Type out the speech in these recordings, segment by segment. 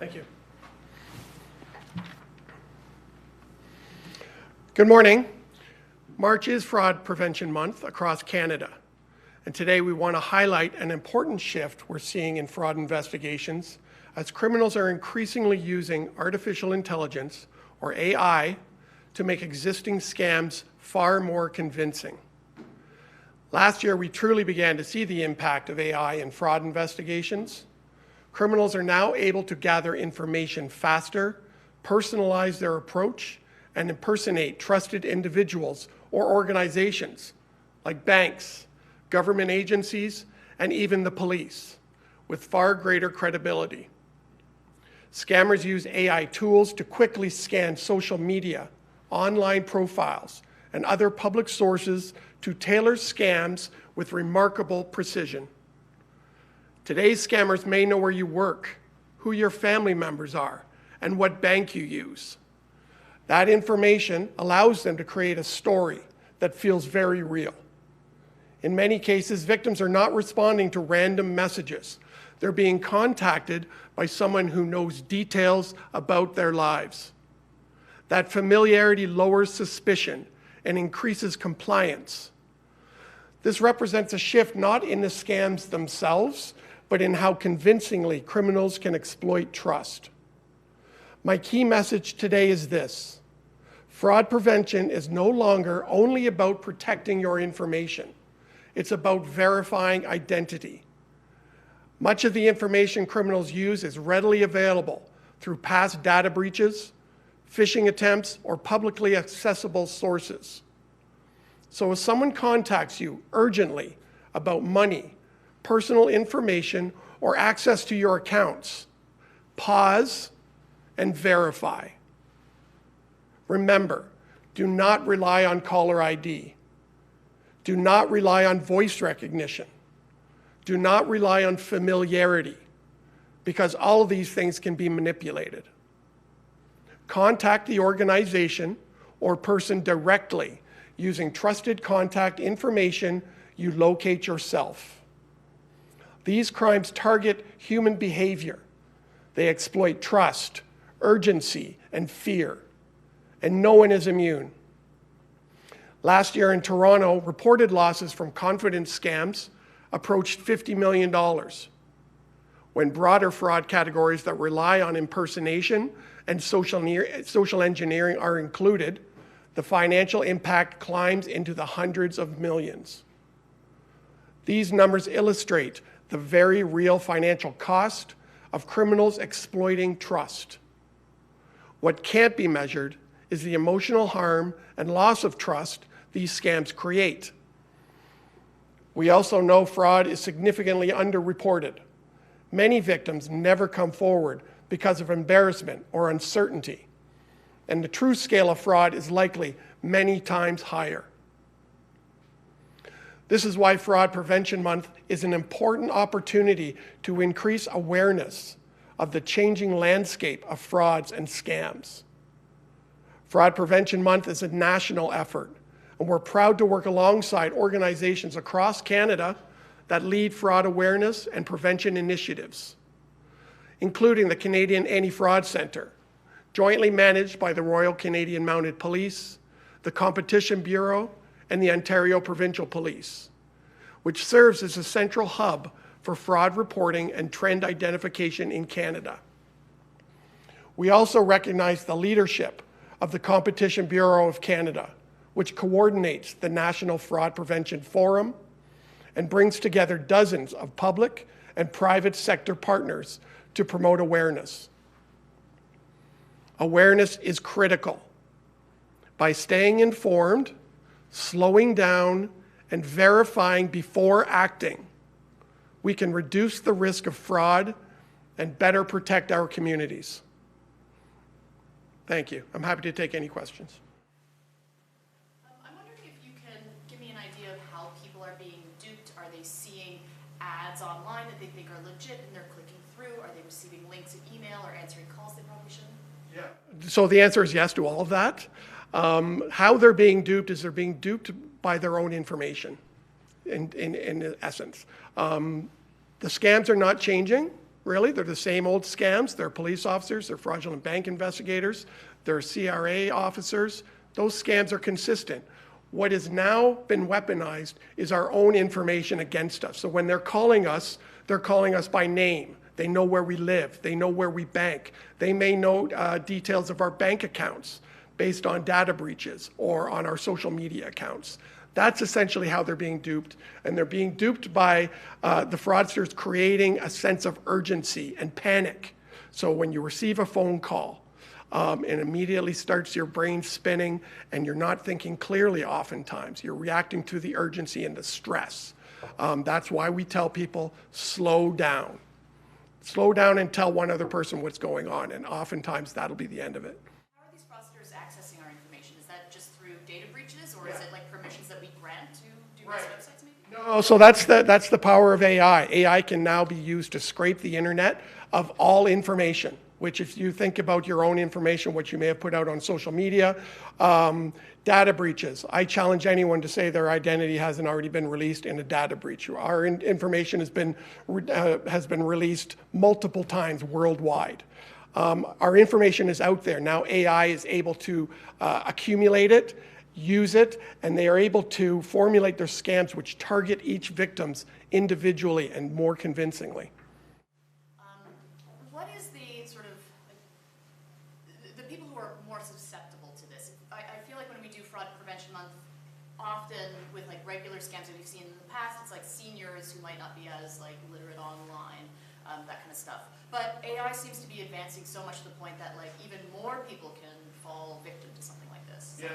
Thank you. Good morning. March is Fraud Prevention Month across Canada. And today we want to highlight an important shift we're seeing in fraud investigations as criminals are increasingly using artificial intelligence, or AI, to make existing scams far more convincing. Last year, we truly began to see the impact of AI in fraud investigations. Criminals are now able to gather information faster, personalize their approach, and impersonate trusted individuals or organizations like banks, government agencies, and even the police, with far greater credibility. Scammers use AI tools to quickly scan social media, online profiles, and other public sources to tailor scams with remarkable precision. Today's scammers may know where you work, who your family members are, and what bank you use. That information allows them to create a story that feels very real. In many cases, victims are not responding to random messages. They're being contacted by someone who knows details about their lives. That familiarity lowers suspicion and increases compliance. This represents a shift not in the scams themselves, but in how convincingly criminals can exploit trust. My key message today is this: fraud prevention is no longer only about protecting your information. It's about verifying identity. Much of the information criminals use is readily available through past data breaches, phishing attempts, or publicly accessible sources. So if someone contacts you urgently about money, personal information, or access to your accounts, pause and verify. Remember, do not rely on caller ID. Do not rely on voice recognition. Do not rely on familiarity, because all of these things can be manipulated. Contact the organization or person directly using trusted contact information you locate yourself. These crimes target human behavior. They exploit trust, urgency, and fear, and no one is immune. Last year in Toronto, reported losses from confidence scams approached $50 million. When broader fraud categories that rely on impersonation and social engineering are included, the financial impact climbs into the hundreds of millions. These numbers illustrate the very real financial cost of criminals exploiting trust. What can't be measured is the emotional harm and loss of trust these scams create. We also know fraud is significantly underreported. Many victims never come forward because of embarrassment or uncertainty, and the true scale of fraud is likely many times higher. This is why Fraud Prevention Month is an important opportunity to increase awareness of the changing landscape of frauds and scams. Fraud Prevention Month is a national effort, and we're proud to work alongside organizations across Canada that lead fraud awareness and prevention initiatives, including the Canadian Anti-Fraud Centre, jointly managed by the Royal Canadian Mounted Police, the Competition Bureau, and the Ontario Provincial Police, which serves as a central hub for fraud reporting and trend identification in Canada. We also recognize the leadership of the Competition Bureau of Canada, which coordinates the National Fraud Prevention Forum and brings together dozens of public and private sector partners to promote awareness. Awareness is critical. By staying informed, slowing down, and verifying before acting, we can reduce the risk of fraud and better protect our communities. Thank you. I'm happy to take any questions. I'm wondering if you can give me an idea of how people are being duped. Are they seeing ads online that they think are legit and they're clicking through? Are they receiving links in email or answering calls they probably shouldn't? Yeah. So the answer is yes to all of that. How they're being duped is they're being duped by their own information, in essence. The scams are not changing. really. They're the same old scams. They're police officers, they're fraudulent bank investigators, they're CRA officers. Those scams are consistent. What has now been weaponized is our own information against us. So when they're calling us by name. They know where we live. They know where we bank. They may know details of our bank accounts based on data breaches or on our social media accounts. That's essentially how they're being duped. And they're being duped by the fraudsters creating a sense of urgency and panic. So when you receive a phone call, it immediately starts your brain spinning and you're not thinking clearly oftentimes. You're reacting to the urgency and the stress. That's why we tell people, slow down. Slow down and tell one other person what's going on, and oftentimes that'll be the end of it. How are these fraudsters accessing our information? Is that just through data breaches, or is it like permissions that we grant to do these websites maybe? No, so that's the power of AI. AI can now be used to scrape the internet of all information, which if you think about your own information, what you may have put out on social media, data breaches. I challenge anyone to say their identity hasn't already been released in a data breach. Our information has been released multiple times worldwide. Our information is out there. Now AI is able to accumulate it, use it, and they are able to formulate their scams which target each victims individually and more convincingly. What is the sort of, the people who are more susceptible to this? I feel like when we do Fraud Prevention Month, often with like regular scams that we've seen in the past, it's like seniors who might not be as like literate online, that kind of stuff. But AI seems to be advancing so much to the point that like even more people can fall victim to something like this. Yeah.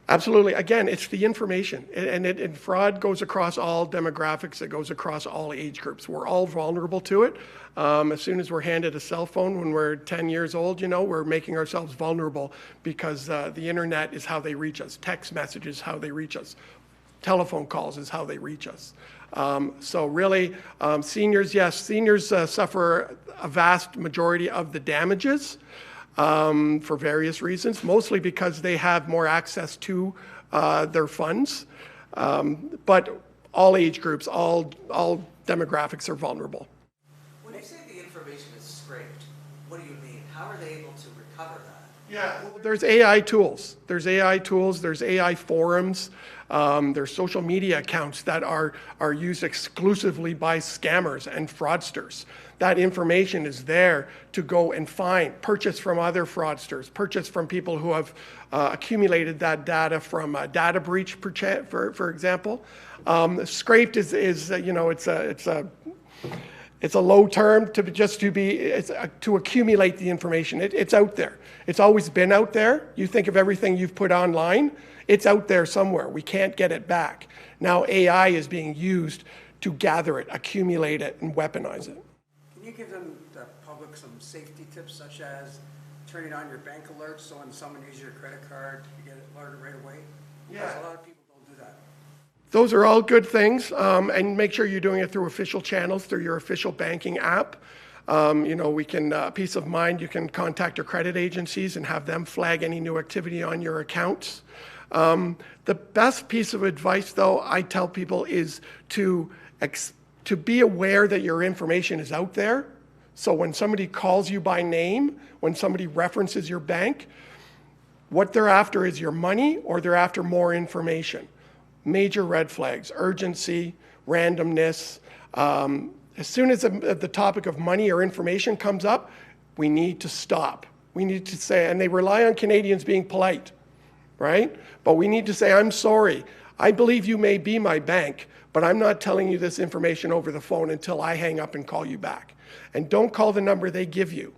Absolutely. Again, it's the information. And fraud goes across all demographics. It goes across all age groups. We're all vulnerable to it. As soon as we're handed a cell phone when we're 10 years old, we're making ourselves vulnerable because the internet is how they reach us. Text messages, how they reach us. Telephone calls is how they reach us. So really, seniors, yes, seniors suffer a vast majority of the damages. For various reasons, mostly because they have more access to their funds. But all age groups, all demographics are vulnerable. When you say the information is scraped, what do you mean? How are they able to recover that? Yeah, well, there's AI tools. There's AI forums. There's social media accounts that are used exclusively by scammers and fraudsters. That information is there to go and purchase from other fraudsters, purchase from people who have accumulated that data from a data breach, for example. Scraped is it's a low term to accumulate the information. It's out there. It's always been out there. You think of everything you've put online, it's out there somewhere. We can't get it back. Now AI is being used to gather it, accumulate it, and weaponize it. Can you give the public some safety tips, such as turning on your bank alerts so when someone uses your credit card, you get it alerted right away? Because a lot of people don't do that. Those are all good things, and make sure you're doing it through official channels, through your official banking app. We can, peace of mind, you can contact your credit agencies and have them flag any new activity on your accounts. The best piece of advice, though, I tell people is to be aware that your information is out there. So when somebody calls you by name, when somebody references your bank, what they're after is your money or they're after more information. Major red flags: urgency, randomness. As soon as the topic of money or information comes up, we need to stop. We need to say, and they rely on Canadians being polite, right? But we need to say, I'm sorry. I believe you may be my bank, but I'm not telling you this information over the phone until I hang up and call you back. And don't call the number they give you,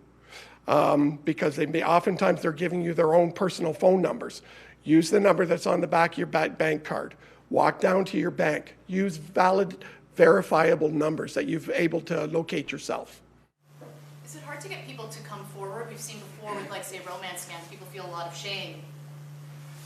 because oftentimes they're giving you their own personal phone numbers. Use the number that's on the back of your bank card. Walk down to your bank. Use valid, verifiable numbers that you've able to locate yourself. Is it hard to get people to come forward? We've seen before with, like, say, romance scams, people feel a lot of shame.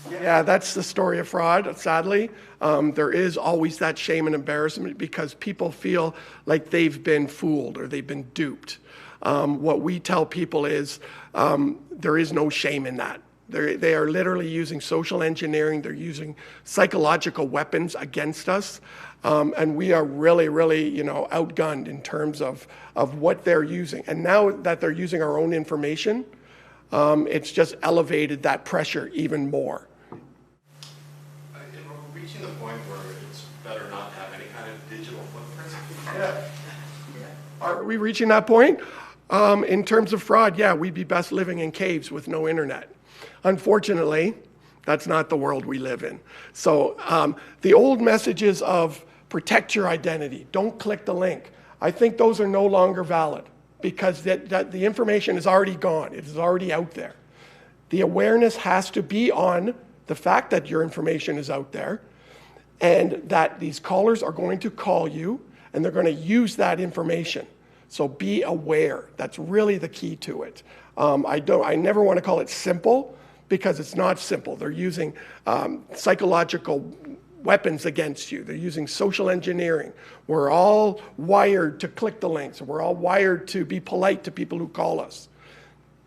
Yeah, that's the story of fraud, sadly. There is always that shame and embarrassment because people feel like they've been fooled or they've been duped. What we tell people is there is no shame in that. They are literally using social engineering. They're using psychological weapons against us. And we are really, really, outgunned in terms of what they're using. And now that they're using our own information, it's just elevated that pressure even more. We're reaching the point where it's better not to have any kind of digital footprint. Yeah. Are we reaching that point? In terms of fraud, yeah, we'd be best living in caves with no internet. Unfortunately, that's not the world we live in. So the old messages of protect your identity, don't click the link, I think those are no longer valid because that the information is already gone. It is already out there. The awareness has to be on the fact that your information is out there and that these callers are going to call you and they're going to use that information. So be aware. That's really the key to it. I never want to call it simple because it's not simple. They're using psychological weapons against you. They're using social engineering. We're all wired to click the links. We're all wired to be polite to people who call us.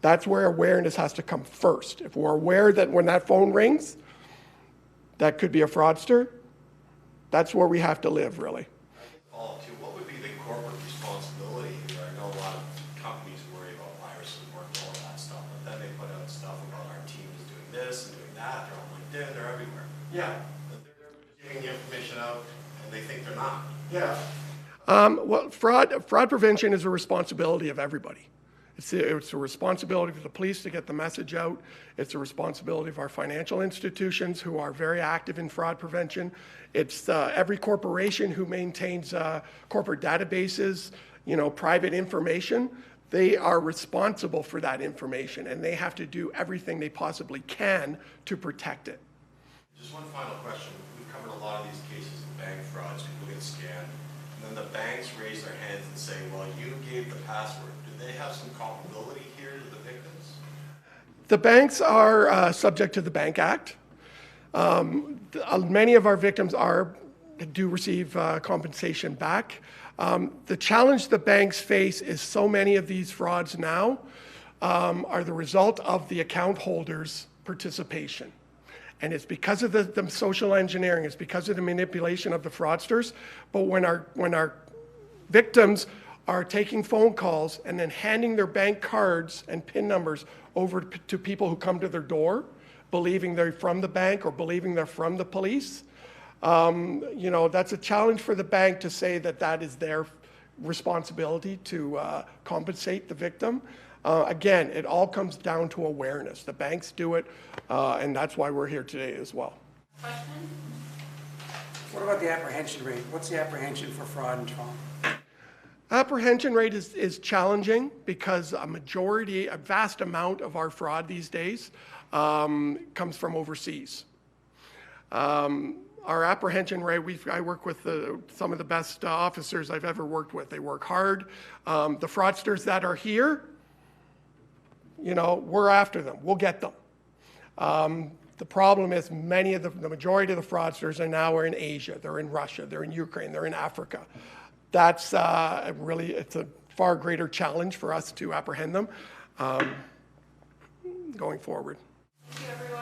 That's where awareness has to come first. If we're aware that when that phone rings, that could be a fraudster, that's where we have to live, really. What would be the corporate responsibility here? I know a lot of companies worry about viruses and all that stuff, but then they put out stuff about our team is doing this and doing that. They're on LinkedIn, they're everywhere. Yeah. They're giving the information out and they think they're not. Yeah. Well, fraud prevention is a responsibility of everybody. It's a responsibility of the police to get the message out. It's a responsibility of our financial institutions who are very active in fraud prevention. It's every corporation who maintains corporate databases, private information. They are responsible for that information and they have to do everything they possibly can to protect it. Just one final question. We've covered a lot of these cases of bank frauds, people get scammed, and then the banks raise their hands and say, well, you gave the password. Do they have some culpability here to the victims? The banks are subject to the Bank Act. Many of our victims do receive compensation back. The challenge the banks face is so many of these frauds now are the result of the account holders' participation. And it's because of the social engineering, it's because of the manipulation of the fraudsters. But when our victims are taking phone calls and then handing their bank cards and PIN numbers over to people who come to their door, believing they're from the bank or believing they're from the police, that's a challenge for the bank to say that is their responsibility to compensate the victim. Again, it all comes down to awareness. The banks do it, and that's why we're here today as well. Question? What about the apprehension rate? What's the apprehension for fraud and trauma? Apprehension rate is challenging because a vast amount of our fraud these days comes from overseas. Our apprehension rate, I work with some of the best officers I've ever worked with. They work hard. The fraudsters that are here, we're after them. We'll get them. The problem is the majority of the fraudsters are now in Asia. They're in Russia. They're in Ukraine. They're in Africa. That's it's a far greater challenge for us to apprehend them going forward. Thank you, everyone.